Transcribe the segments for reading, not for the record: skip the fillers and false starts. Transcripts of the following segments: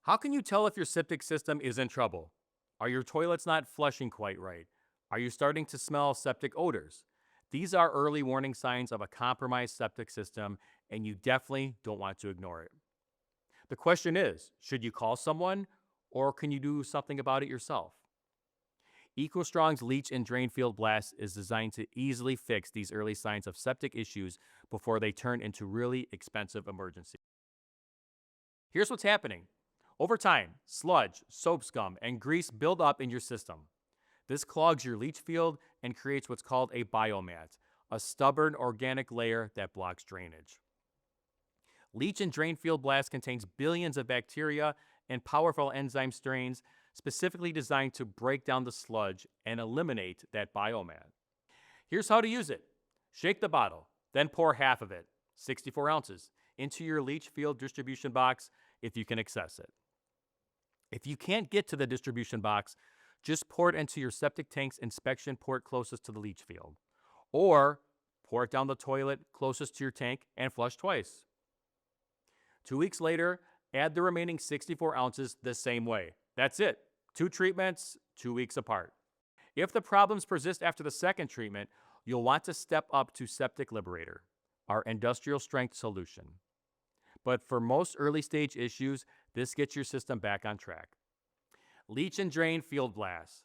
How can you tell if your septic system is in trouble? Are your toilets not flushing quite right? Are you starting to smell septic odors? These are early warning signs of a compromised septic system, and you definitely don't want to ignore it. The question is, should you call someone or can you do something about it yourself? EcoStrong's Leach and Drain Field Blast is designed to easily fix these early signs of septic issues before they turn into really expensive emergencies. Here's what's happening. Over time, sludge, soap scum, and grease build up in your system. This clogs your leach field and creates what's called a biomat, a stubborn organic layer that blocks drainage. Leach and Drain Field Blast contains billions of bacteria and powerful enzyme strains specifically designed to break down the sludge and eliminate that biomat. Here's how to use it. Shake the bottle, then pour half of it, 64 ounces, into your leach field distribution box if you can access it. If you can't get to the distribution box, just pour it into your septic tank's inspection port closest to the leach field. Or pour it down the toilet closest to your tank and flush twice. 2 weeks later, add the remaining 64 ounces the same way. That's it. 2 treatments, 2 weeks apart. If the problems persist after the second treatment, you'll want to step up to Septic Liberator, our industrial strength solution. But for most early stage issues, this gets your system back on track. Leach and Drain Field Blast.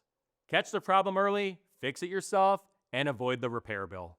Catch the problem early, fix it yourself, and avoid the repair bill.